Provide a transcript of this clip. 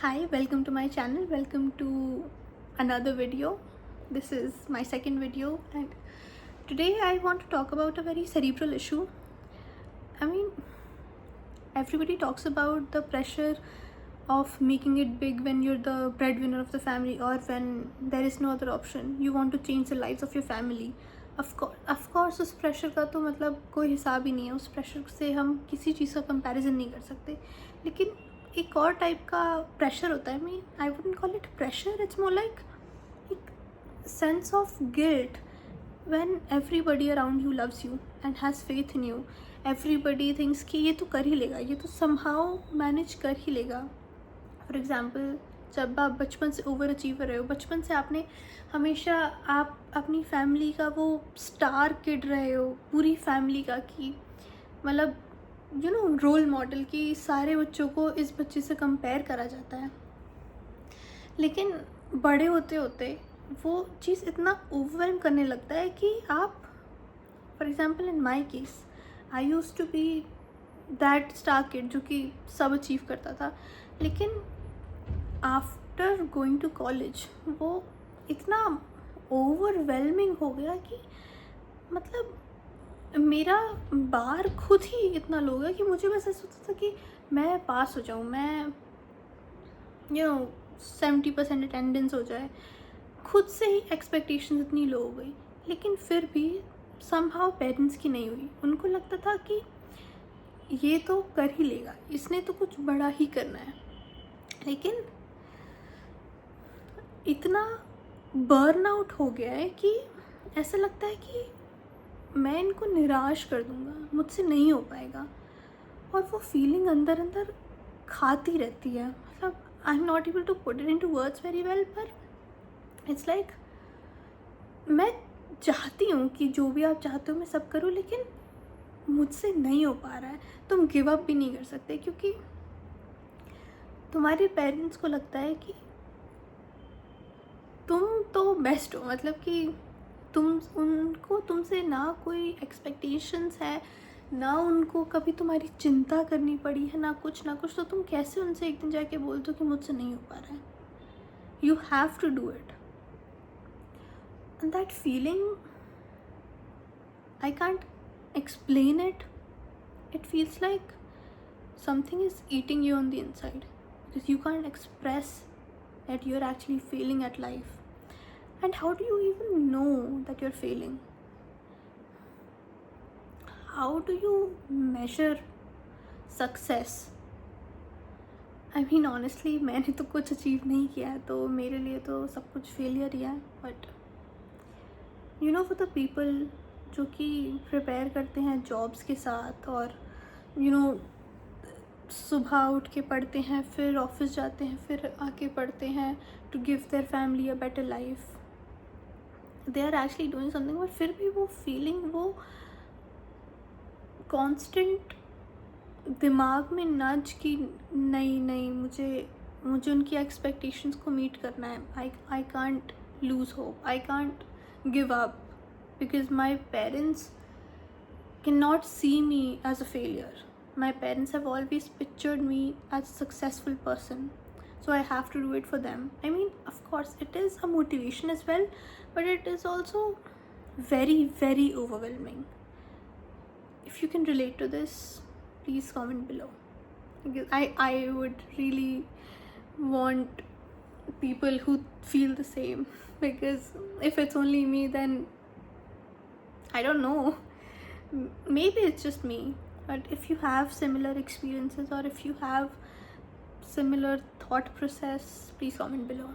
Hi, welcome to my channel. Welcome to another video. This is my second video, and today I want to talk about a very cerebral issue. I mean, everybody talks about the pressure of making it big when you're the breadwinner of the family or when there is no other option. You want to change the lives of your family. Of course उस pressure का तो मतलब कोई हिसाब ही नहीं है. उस pressure से हम किसी चीज़ का कंपैरिजन नहीं कर सकते. लेकिन एक और टाइप का प्रेशर होता है. I wouldn't call it pressure, it's more like एक sense of guilt when everybody around you loves you and has faith in you. Everybody thinks कि ये तो कर ही लेगा, ये तो somehow manage कर ही लेगा. फॉर एग्ज़ाम्पल, जब आप बचपन से ओवर अचीवर रहे हो, बचपन से आपने हमेशा आप अपनी फैमिली का वो स्टार किड रहे हो, पूरी फैमिली का, कि मतलब रोल मॉडल, कि सारे बच्चों को इस बच्चे से कंपेयर करा जाता है. लेकिन बड़े होते होते वो चीज़ इतना ओवरवेलम करने लगता है कि आप, for example in my case, I used to be that star kid जो कि सब अचीव करता था. लेकिन आफ्टर गोइंग टू कॉलेज वो इतना ओवरवेलमिंग हो गया कि मतलब मेरा बार खुद ही इतना लो गया कि मुझे बस ऐसा होता था कि मैं पास हो जाऊँ, मैं 70% अटेंडेंस हो जाए. खुद से ही एक्सपेक्टेशंस इतनी लो हो गई. लेकिन फिर भी समहाउ पेरेंट्स की नहीं हुई. उनको लगता था कि ये तो कर ही लेगा, इसने तो कुछ बड़ा ही करना है. लेकिन इतना बर्न आउट हो गया है कि ऐसा लगता है कि मैं इनको निराश कर दूंगा, मुझसे नहीं हो पाएगा. और वो फीलिंग अंदर अंदर खाती रहती है. मतलब I am not able to put it into words very well, पर इट्स लाइक मैं चाहती हूँ कि जो भी आप चाहते हो मैं सब करूँ, लेकिन मुझसे नहीं हो पा रहा है. तुम गिव अप भी नहीं कर सकते क्योंकि तुम्हारे पेरेंट्स को लगता है कि तुम तो बेस्ट हो, मतलब कि उनको तुमसे ना कोई एक्सपेक्टेशंस है, ना उनको कभी तुम्हारी चिंता करनी पड़ी है, ना कुछ. तो तुम कैसे उनसे एक दिन जाके बोल दो कि मुझसे नहीं हो पा रहा है. You have to do it. And that feeling, I can't explain it. It feels like something is eating you on the inside because you can't express that you're actually failing at life. And how do you even know that you're failing? How do you measure success? I mean honestly, मैंने तो कुछ achieve नहीं किया है, तो मेरे लिए तो सब कुछ फेलियर ही है. बट for the people जो कि प्रिपेयर करते हैं जॉब्स के साथ, और सुबह उठ के पढ़ते हैं, फिर ऑफिस जाते हैं, फिर आके पढ़ते हैं to give their family a better life, they are actually doing something. और फिर भी वो फीलिंग, वो कांस्टेंट दिमाग में नज कि नहीं मुझे उनकी एक्सपेक्टेशंस को मीट करना है. I can't lose hope, I can't give up, because my parents can not see me as a failure. My parents have always pictured me as a successful person, so I have to do it for them. I mean, of course it is a motivation as well, but it is also very, very overwhelming. If you can relate to this, please comment below, because I would really want people who feel the same, because if it's only me, then I don't know, maybe it's just me. But if you have similar experiences, or if you have similar thought process, please comment below.